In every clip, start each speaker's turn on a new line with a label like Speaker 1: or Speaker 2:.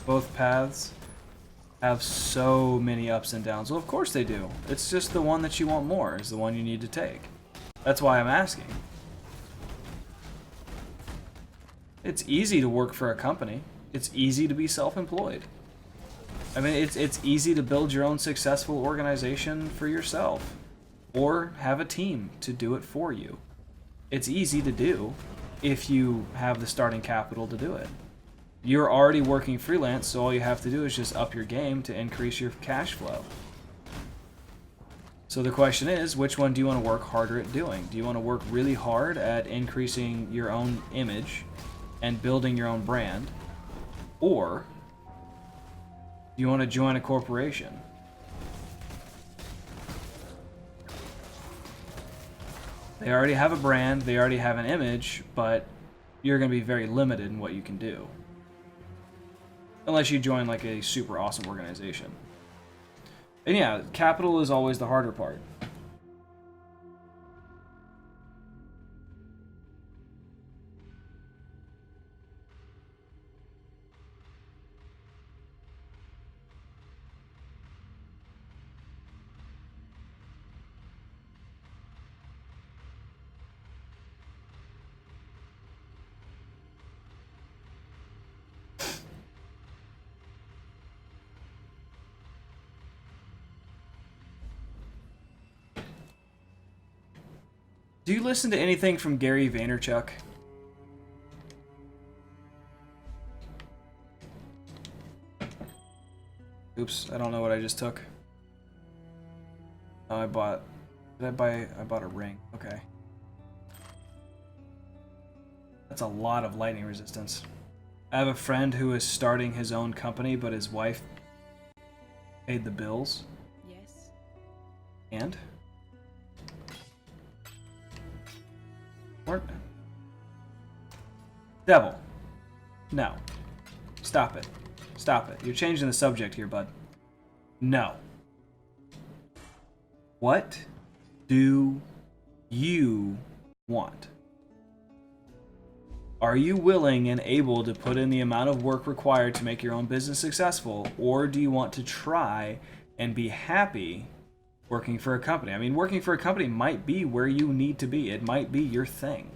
Speaker 1: Both paths have so many ups and downs. Well, of course they do. It's just the one that you want more is the one you need to take. That's why I'm asking. It's easy to work for a company. It's easy to be self-employed. I mean, it's easy to build your own successful organization for yourself. Or have a team to do it for you. It's easy to do if you have the starting capital to do it. You're already working freelance, so all you have to do is just up your game to increase your cash flow. So the question is, which one do you want to work harder at doing? Do you want to work really hard at increasing your own image and building your own brand? Or do you want to join a corporation? They already have a brand, they already have an image, but you're going to be very limited in what you can do. Unless you join like a super awesome organization. And yeah, capital is always the harder part. Do you listen to anything from Gary Vaynerchuk? Oops, I don't know what I just took. Oh, I bought a ring. Okay. That's a lot of lightning resistance. I have a friend who is starting his own company, but his wife paid the bills.
Speaker 2: Yes.
Speaker 1: And? What? Devil. No. Stop it. Stop it. You're changing the subject here, bud. No. What do you want? Are you willing and able to put in the amount of work required to make your own business successful, or do you want to try and be happy working for a company? I mean, working for a company might be where you need to be. It might be your thing.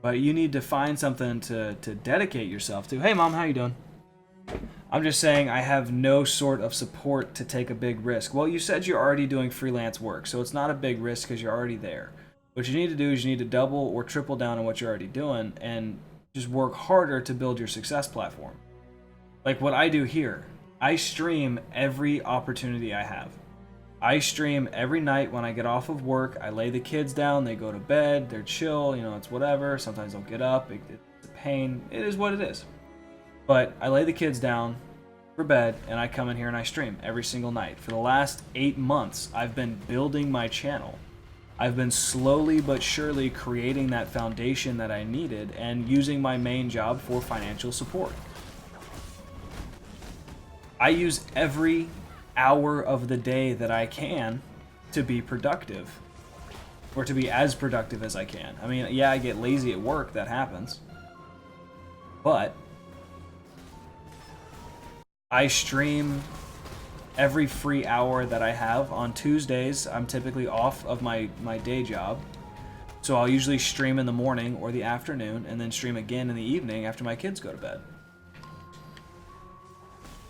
Speaker 1: But you need to find something to dedicate yourself to. Hey, Mom, how you doing? I'm just saying I have no sort of support to take a big risk. Well, you said you're already doing freelance work, so it's not a big risk because you're already there. What you need to do is you need to double or triple down on what you're already doing and just work harder to build your success platform. Like what I do here, I stream every opportunity I have. I stream every night when I get off of work. I lay the kids down, they go to bed, they're chill, you know, it's whatever. Sometimes they'll get up, it's a pain. It is what it is. But I lay the kids down for bed and I come in here and I stream every single night. For the last 8 months, I've been building my channel. I've been slowly but surely creating that foundation that I needed and using my main job for financial support. I use every hour of the day that I can to be productive, or to be as productive as I can. I mean, yeah, I get lazy at work, that happens, but I stream every free hour that I have. On Tuesdays, I'm typically off of my day job, so I'll usually stream in the morning or the afternoon, and then stream again in the evening after my kids go to bed.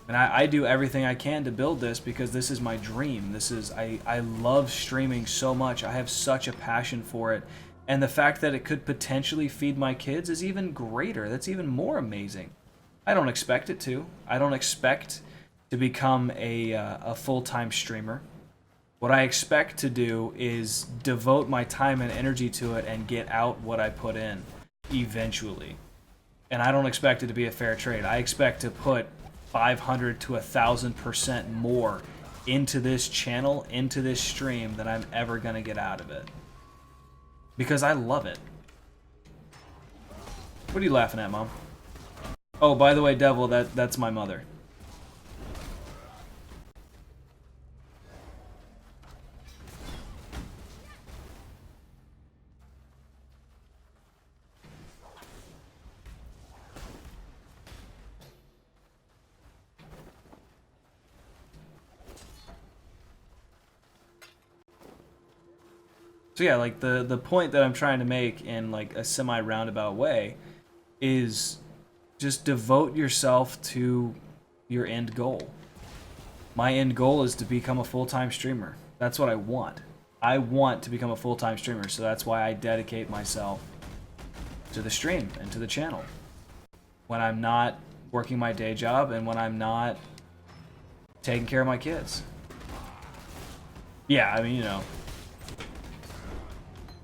Speaker 1: And I do everything I can to build this because this is my dream. I love streaming so much. I have such a passion for it. And the fact that it could potentially feed my kids is even greater. That's even more amazing. I don't expect it to. I don't expect to become a full-time streamer. What I expect to do is devote my time and energy to it and get out what I put in eventually. And I don't expect it to be a fair trade. I expect to put 500 to 1,000% more into this channel, into this stream than I'm ever gonna get out of it. Because I love it. What are you laughing at, Mom? Oh, by the way, Devil, that's my mother. So yeah, like the point that I'm trying to make in like a semi-roundabout way is just devote yourself to your end goal. My end goal is to become a full-time streamer. That's what I want. I want to become a full-time streamer, so that's why I dedicate myself to the stream and to the channel. When I'm not working my day job and when I'm not taking care of my kids. Yeah, I mean, you know,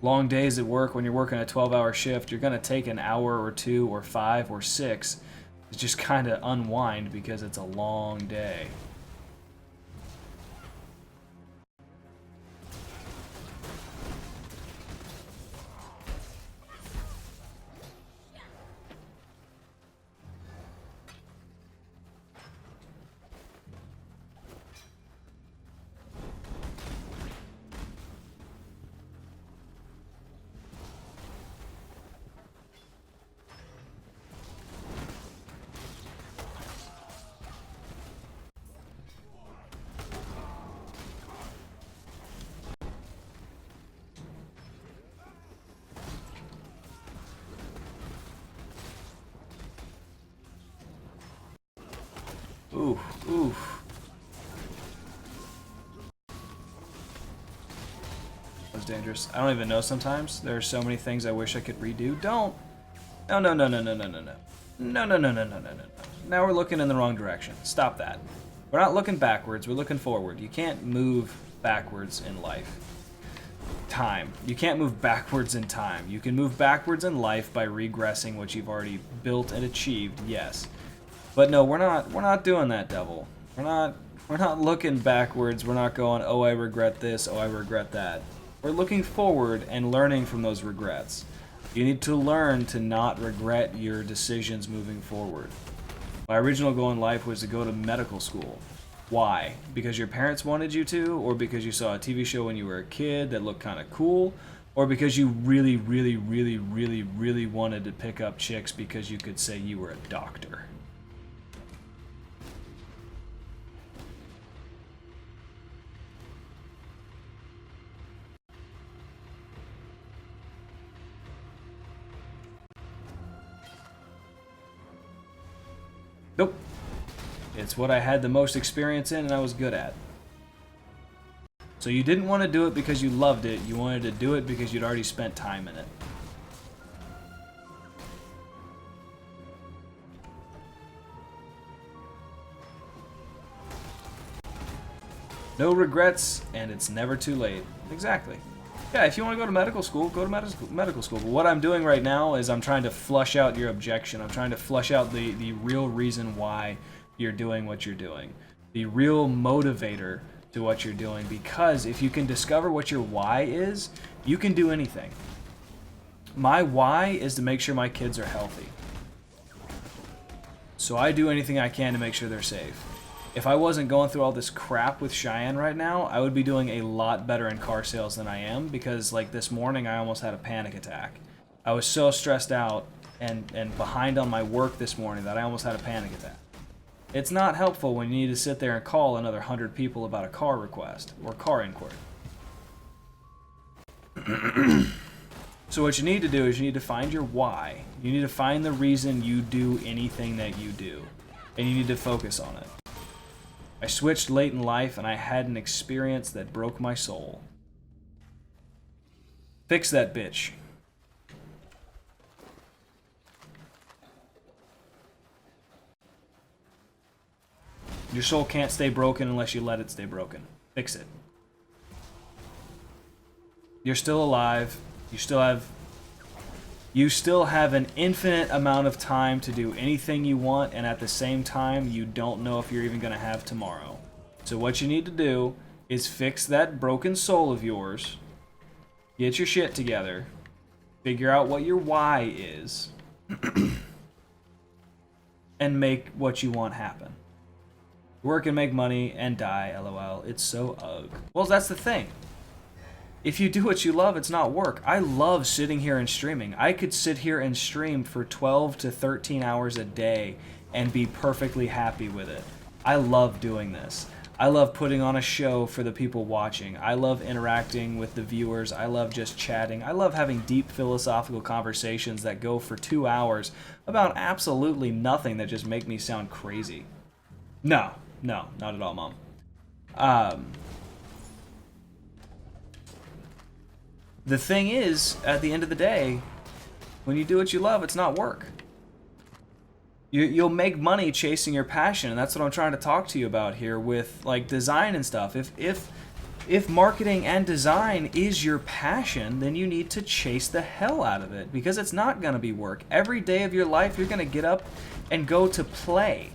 Speaker 1: long days at work, when you're working a 12-hour shift, you're going to take an hour or 2 or 5 or 6 to just kind of unwind because it's a long day. Oof, oof. That was dangerous. I don't even know sometimes. There are so many things I wish I could redo. Don't. No, no, no, no, no, no, no, no. No, no, no, no, no, no, no, no. Now we're looking in the wrong direction. Stop that. We're not looking backwards, we're looking forward. You can't move backwards in life. Time. You can't move backwards in time. You can move backwards in life by regressing what you've already built and achieved, yes. But no, we're not doing that, devil. We're not looking backwards. We're not going, oh, I regret this, oh, I regret that. We're looking forward and learning from those regrets. You need to learn to not regret your decisions moving forward. My original goal in life was to go to medical school. Why? Because your parents wanted you to, or because you saw a TV show when you were a kid that looked kind of cool, or because you really, really, really, really, really wanted to pick up chicks because you could say you were a doctor. Nope. It's what I had the most experience in and I was good at. So you didn't want to do it because you loved it, you wanted to do it because you'd already spent time in it. No regrets, and it's never too late. Exactly. Yeah, if you want to go to medical school, go to medical school. But what I'm doing right now is I'm trying to flush out your objection. I'm trying to flush out the real reason why you're doing what you're doing. The real motivator to what you're doing. Because if you can discover what your why is, you can do anything. My why is to make sure my kids are healthy. So I do anything I can to make sure they're safe. If I wasn't going through all this crap with Cheyenne right now, I would be doing a lot better in car sales than I am, because like this morning I almost had a panic attack. I was so stressed out and behind on my work this morning that I almost had a panic attack. It's not helpful when you need to sit there and call another 100 people about a car request or car inquiry. So what you need to do is you need to find your why. You need to find the reason you do anything that you do, and you need to focus on it. I switched late in life and I had an experience that broke my soul. Fix that bitch. Your soul can't stay broken unless you let it stay broken. Fix it. You're still alive. You still have an infinite amount of time to do anything you want, and at the same time, you don't know if you're even going to have tomorrow. So what you need to do is fix that broken soul of yours, get your shit together, figure out what your why is, and make what you want happen. Work and make money and die, lol. It's so ugh. Well, that's the thing. If you do what you love, it's not work. I love sitting here and streaming. I could sit here and stream for 12 to 13 hours a day and be perfectly happy with it. I love doing this. I love putting on a show for the people watching. I love interacting with the viewers. I love just chatting. I love having deep philosophical conversations that go for 2 hours about absolutely nothing that just make me sound crazy. No, not at all, Mom. The thing is, at the end of the day, when you do what you love, it's not work. You'll make money chasing your passion, and that's what I'm trying to talk to you about here with like design and stuff. If marketing and design is your passion, then you need to chase the hell out of it, because it's not going to be work. Every day of your life, you're going to get up and go to play.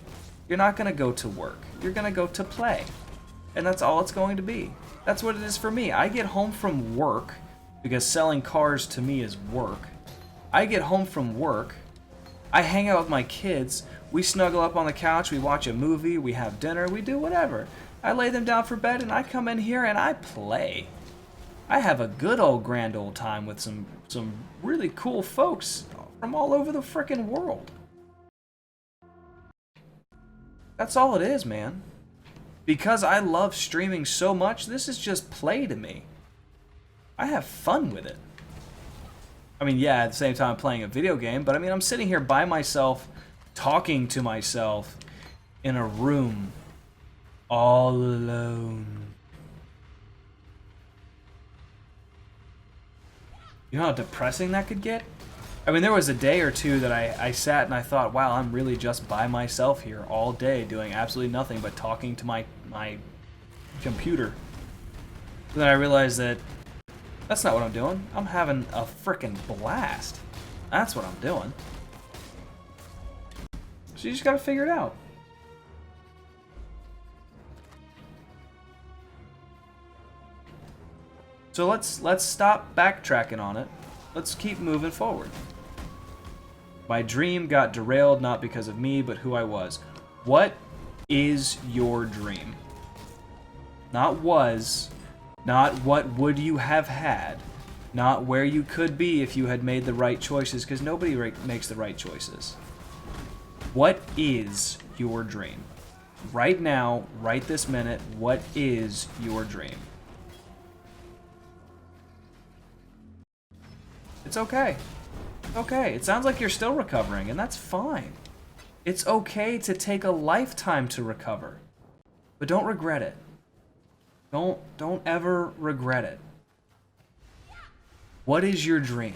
Speaker 1: You're not going to go to work. You're going to go to play. And that's all it's going to be. That's what it is for me. I get home from work, because selling cars to me is work. I get home from work, I hang out with my kids, we snuggle up on the couch, we watch a movie, we have dinner, we do whatever. I lay them down for bed and I come in here and I play. I have a good old grand old time with some really cool folks from all over the frickin' world. That's all it is, man. Because I love streaming so much, this is just play to me. I have fun with it. I mean, yeah, at the same time I'm playing a video game, but I mean, I'm sitting here by myself, talking to myself in a room, all alone. You know how depressing that could get? I mean, there was a day or two that I sat and I thought, wow, I'm really just by myself here all day doing absolutely nothing but talking to my computer. And then I realized that that's not what I'm doing. I'm having a frickin' blast. That's what I'm doing. So you just gotta figure it out. So let's stop backtracking on it. Let's keep moving forward. My dream got derailed not because of me, but who I was. What is your dream? Not was. Not what would you have had. Not where you could be if you had made the right choices, because nobody makes the right choices. What is your dream? Right now, right this minute, what is your dream? It's okay. Okay, it sounds like you're still recovering, and that's fine. It's okay to take a lifetime to recover, but don't regret it. Don't ever regret it. What is your dream?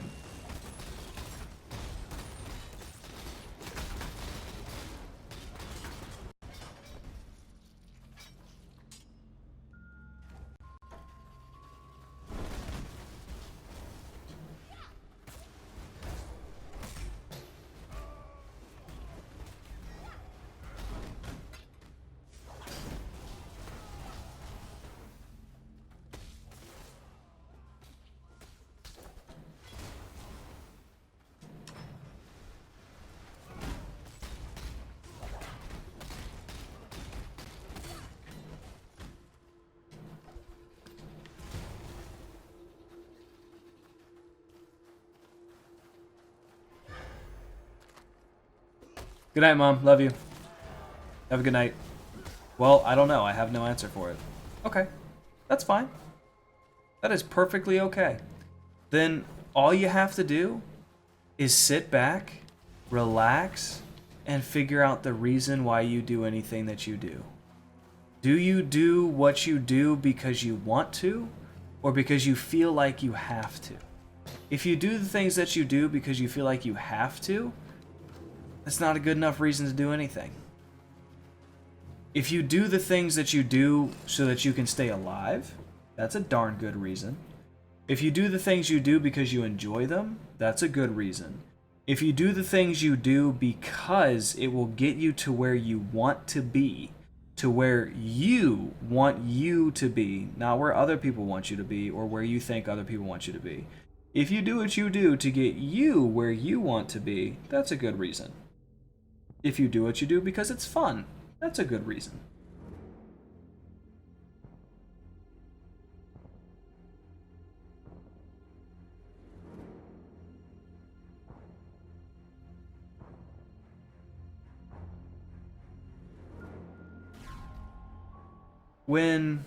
Speaker 1: Good night, Mom. Love you. Have a good night. Well, I don't know. I have no answer for it. Okay. That's fine. That is perfectly okay. Then all you have to do is sit back, relax, and figure out the reason why you do anything that you do. Do you do what you do because you want to, or because you feel like you have to? If you do the things that you do because you feel like you have to, that's not a good enough reason to do anything. If you do the things that you do so that you can stay alive, that's a darn good reason. If you do the things you do because you enjoy them, that's a good reason. If you do the things you do because it will get you to where you want to be, to where you want you to be, not where other people want you to be or where you think other people want you to be. If you do what you do to get you where you want to be, that's a good reason. If you do what you do because it's fun, that's a good reason. when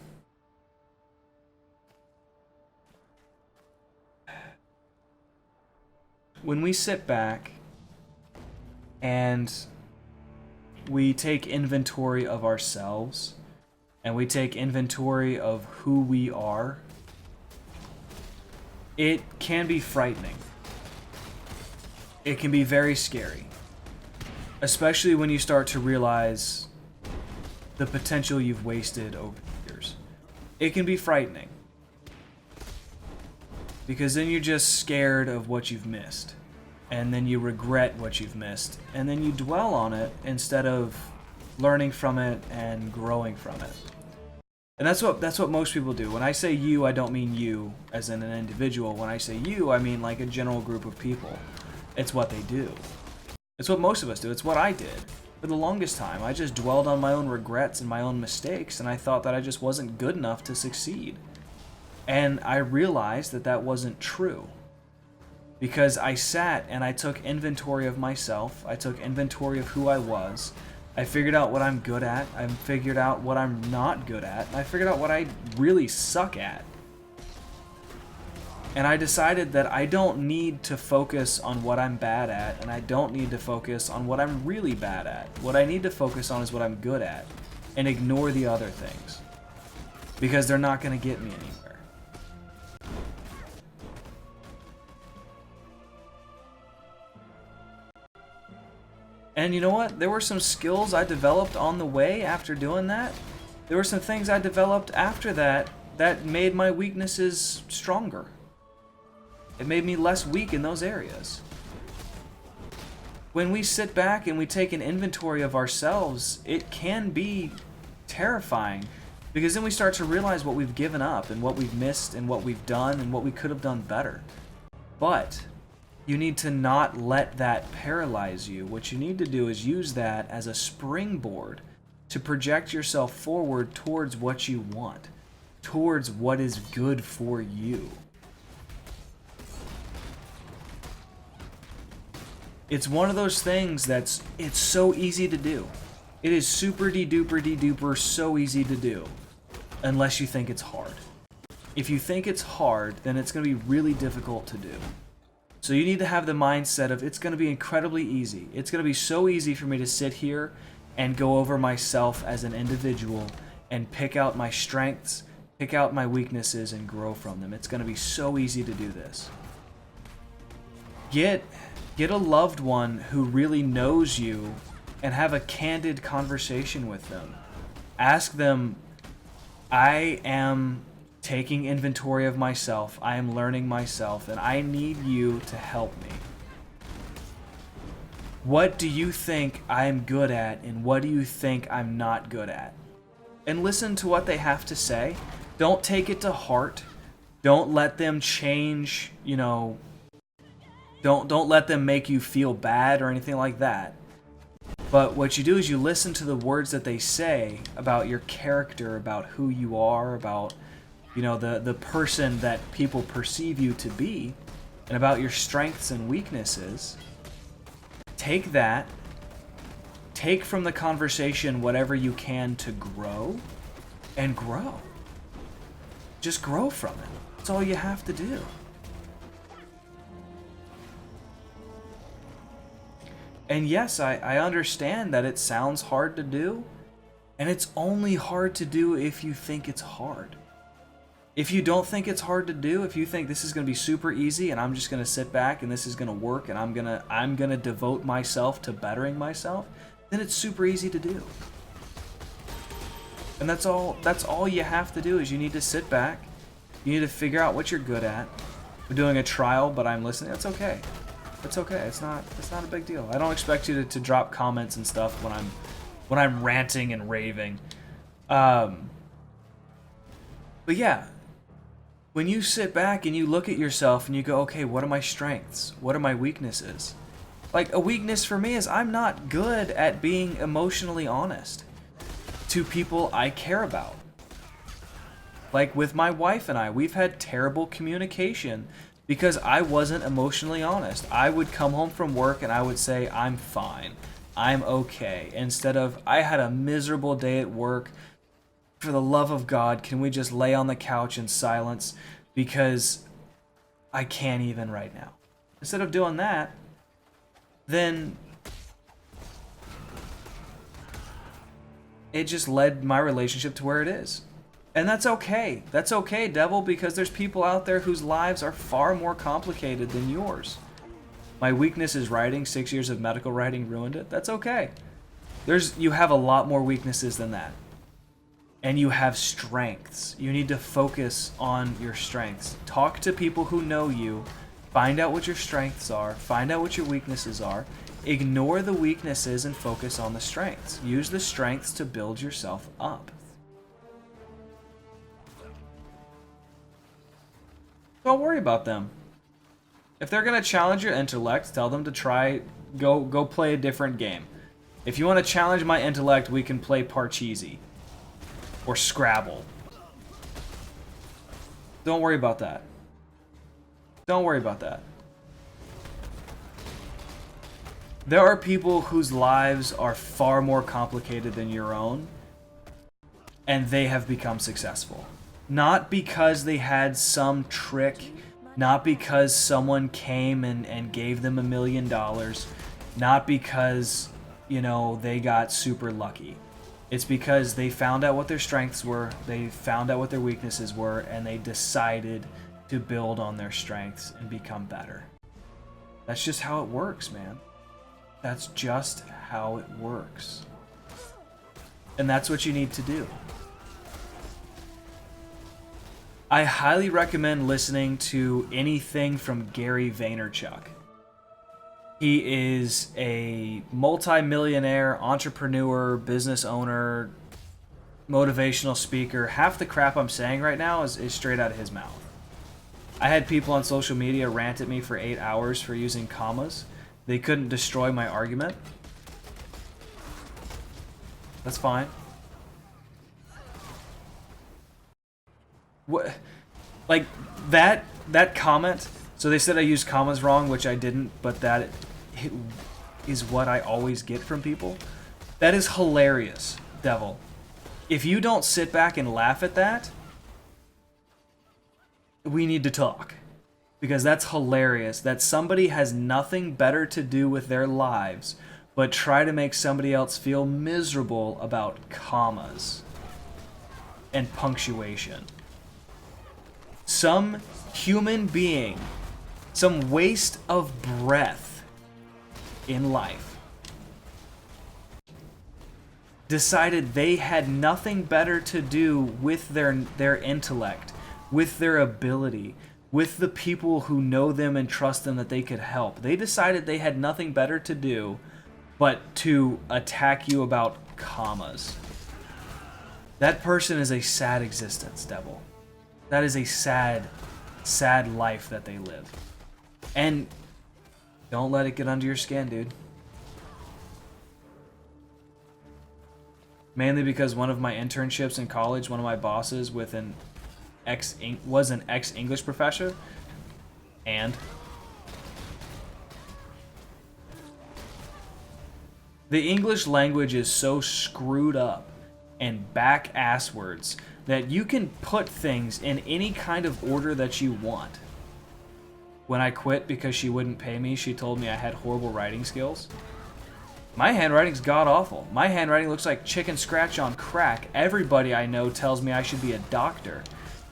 Speaker 1: we sit back and we take inventory of ourselves and we take inventory of who we are, it can be frightening. It can be very scary, especially when you start to realize the potential you've wasted over the years. It can be frightening because then you're just scared of what you've missed, and then you regret what you've missed, and then you dwell on it instead of learning from it and growing from it. And that's what most people do. When I say you, I don't mean you as in an individual. When I say you, I mean like a general group of people. It's what they do. It's what most of us do. It's what I did. For the longest time, I just dwelled on my own regrets and my own mistakes, and I thought that I just wasn't good enough to succeed. And I realized that that wasn't true. Because I sat and I took inventory of myself. I took inventory of who I was. I figured out what I'm good at. I figured out what I'm not good at. I figured out what I really suck at. And I decided that I don't need to focus on what I'm bad at, and I don't need to focus on what I'm really bad at. What I need to focus on is what I'm good at, and ignore the other things. Because they're not going to get me anywhere. And you know what? There were some skills I developed on the way after doing that. There were some things I developed after that that made my weaknesses stronger. It made me less weak in those areas. When we sit back and we take an inventory of ourselves, it can be terrifying, because then we start to realize what we've given up and what we've missed and what we've done and what we could have done better. But you need to not let that paralyze you. What you need to do is use that as a springboard to project yourself forward towards what you want, towards what is good for you. It's one of those things it's so easy to do. It is super de-duper so easy to do, unless you think it's hard. If you think it's hard, then it's going to be really difficult to do. So you need to have the mindset of it's going to be incredibly easy. It's going to be so easy for me to sit here and go over myself as an individual and pick out my strengths, pick out my weaknesses, and grow from them. It's going to be so easy to do this. Get a loved one who really knows you and have a candid conversation with them. Ask them, I am taking inventory of myself, I am learning myself, and I need you to help me. What do you think I'm good at, and what do you think I'm not good at? And listen to what they have to say. Don't take it to heart. Don't let them change, Don't let them make you feel bad or anything like that. But what you do is you listen to the words that they say about your character, about who you are, about the person that people perceive you to be, and about your strengths and weaknesses. Take that. Take from the conversation whatever you can to grow, and grow. Just grow from it. That's all you have to do. And yes, I understand that it sounds hard to do, and it's only hard to do if you think it's hard. If you don't think it's hard to do, if you think this is going to be super easy and I'm just going to sit back and this is going to work and I'm going to devote myself to bettering myself, then it's super easy to do. And that's all you have to do is you need to sit back. You need to figure out what you're good at. We're doing a trial, but I'm listening. That's okay. It's okay. It's not a big deal. I don't expect you to drop comments and stuff when I'm ranting and raving. But yeah, when you sit back and you look at yourself and you go, okay, what are my strengths? What are my weaknesses? Like, a weakness for me is I'm not good at being emotionally honest to people I care about. Like with my wife and I, we've had terrible communication because I wasn't emotionally honest. I would come home from work and I would say, I'm fine, I'm okay, instead of, I had a miserable day at work, for the love of God, can we just lay on the couch in silence? Because I can't even right now. Instead of doing that, then it just led my relationship to where it is. And that's okay. That's okay, Devil, because there's people out there whose lives are far more complicated than yours. My weakness is writing. 6 years of medical writing ruined it. That's okay. You have a lot more weaknesses than that. And you have strengths. You need to focus on your strengths. Talk to people who know you. Find out what your strengths are. Find out what your weaknesses are. Ignore the weaknesses and focus on the strengths. Use the strengths to build yourself up. Don't worry about them. If they're going to challenge your intellect, tell them to go play a different game. If you want to challenge my intellect, we can play Parcheesi. Or Scrabble. Don't worry about that. Don't worry about that. There are people whose lives are far more complicated than your own, and they have become successful. Not because they had some trick, not because someone came and gave them $1 million, not because, you know, they got super lucky. It's because they found out what their strengths were, they found out what their weaknesses were, and they decided to build on their strengths and become better. That's just how it works, man. That's just how it works. And that's what you need to do. I highly recommend listening to anything from Gary Vaynerchuk. He is a multi-millionaire, entrepreneur, business owner, motivational speaker. Half the crap I'm saying right now is straight out of his mouth. I had people on social media rant at me for 8 hours for using commas. They couldn't destroy my argument. That's fine. What, like that comment? So they said I used commas wrong, which I didn't, but that is what I always get from people. That is hilarious, Devil. If you don't sit back and laugh at that, we need to talk. Because that's hilarious that somebody has nothing better to do with their lives but try to make somebody else feel miserable about commas and punctuation. Some human being, some waste of breath in life, decided they had nothing better to do with their intellect, with their ability, with the people who know them and trust them that they could help. They decided they had nothing better to do but to attack you about commas. That person is a sad existence, Devil. That is a sad, sad life that they live. And don't let it get under your skin, dude. Mainly because one of my internships in college, one of my bosses was an ex-English professor, and the English language is so screwed up and back-asswards that you can put things in any kind of order that you want. When I quit because she wouldn't pay me, she told me I had horrible writing skills. My handwriting's god-awful. My handwriting looks like chicken scratch on crack. Everybody I know tells me I should be a doctor.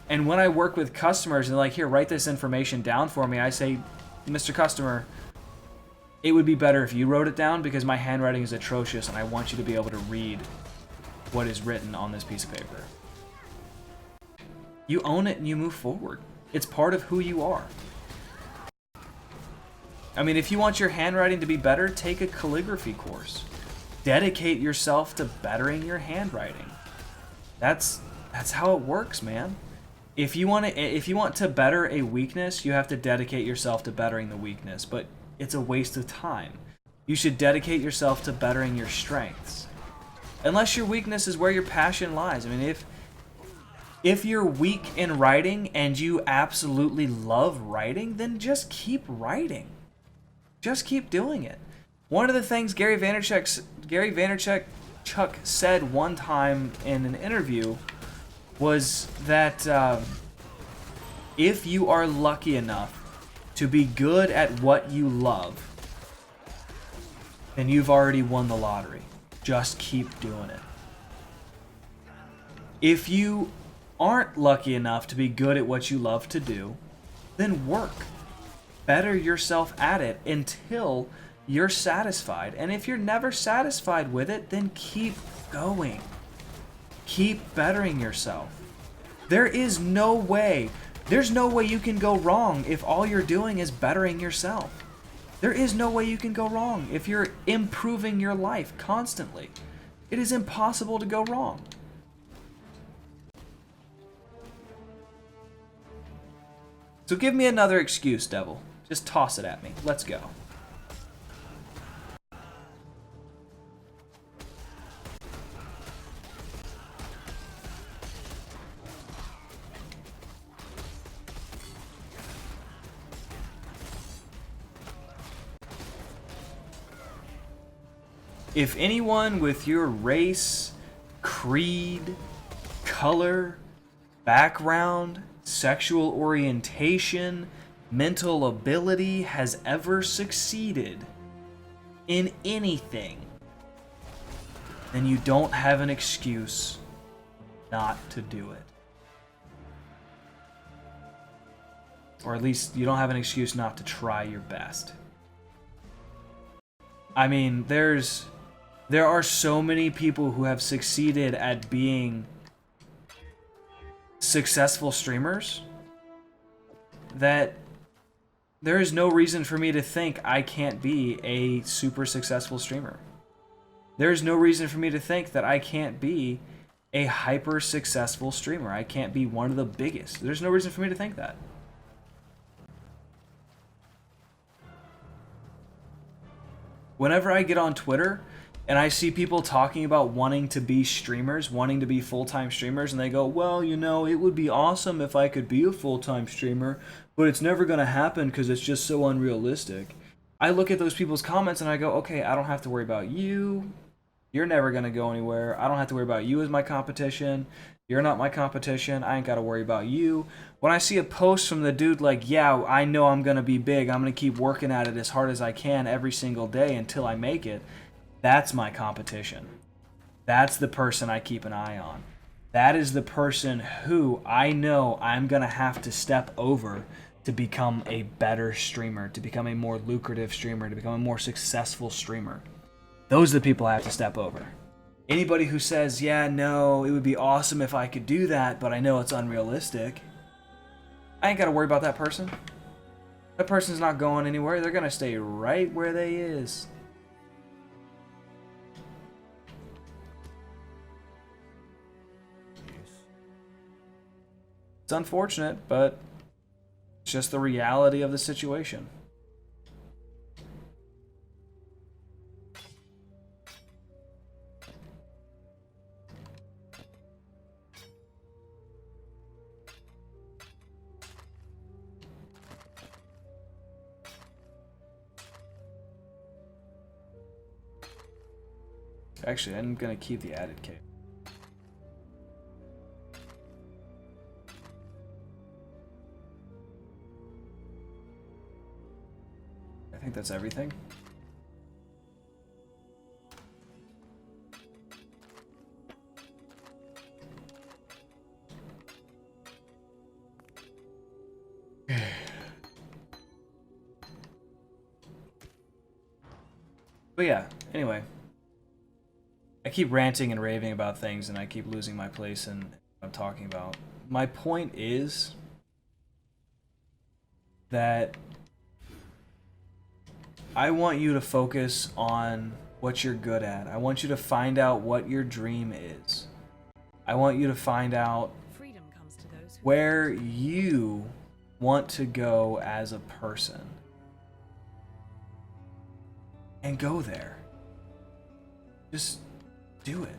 Speaker 1: And when I work with customers and they're like, here, write this information down for me, I say, Mr. Customer, it would be better if you wrote it down because my handwriting is atrocious and I want you to be able to read what is written on this piece of paper. You own it and you move forward. It's part of who you are. I mean, if you want your handwriting to be better, take a calligraphy course. Dedicate yourself to bettering your handwriting. That's how it works, man. If you want to better a weakness, you have to dedicate yourself to bettering the weakness, but it's a waste of time. You should dedicate yourself to bettering your strengths. Unless your weakness is where your passion lies. I mean, if you're weak in writing and you absolutely love writing, then just keep writing. Just keep doing it. One of the things Gary Vaynerchuk said one time in an interview was that if you are lucky enough to be good at what you love, then you've already won the lottery. Just keep doing it. If you aren't lucky enough to be good at what you love to do, then work. Better yourself at it until you're satisfied. And if you're never satisfied with it, then keep going. Keep bettering yourself. There's no way you can go wrong if all you're doing is bettering yourself. There is no way you can go wrong if you're improving your life constantly. It is impossible to go wrong. So give me another excuse, Devil. Just toss it at me. Let's go. If anyone with your race, creed, color, background, sexual orientation, mental ability has ever succeeded in anything, then you don't have an excuse not to do it. Or at least you don't have an excuse not to try your best. I mean, there are so many people who have succeeded at being successful streamers that there is no reason for me to think I can't be a super successful streamer. There's no reason for me to think that I can't be a hyper successful streamer. I can't be one of the biggest. There's no reason for me to think that. Whenever I get on Twitter and I see people talking about wanting to be streamers, wanting to be full-time streamers, and they go, well, you know, it would be awesome if I could be a full-time streamer, but it's never going to happen because it's just so unrealistic. I look at those people's comments and I go, okay, I don't have to worry about you. You're never going to go anywhere. I don't have to worry about you as my competition. You're not my competition. I ain't got to worry about you. When I see a post from the dude like, yeah, I know I'm going to be big. I'm going to keep working at it as hard as I can every single day until I make it. That's my competition. That's the person I keep an eye on. That is the person who I know I'm going to have to step over to become a better streamer, to become a more lucrative streamer, to become a more successful streamer. Those are the people I have to step over. Anybody who says, yeah, no, it would be awesome if I could do that, but I know it's unrealistic, I ain't got to worry about that person. That person's not going anywhere. They're going to stay right where they is. It's unfortunate, but it's just the reality of the situation. Actually, I'm going to keep the added cable. I think that's everything. But yeah, anyway. I keep ranting and raving about things and I keep losing my place in what I'm talking about. My point is that I want you to focus on what you're good at. I want you to find out what your dream is. I want you to find out where you want to go as a person. And go there. Just do it.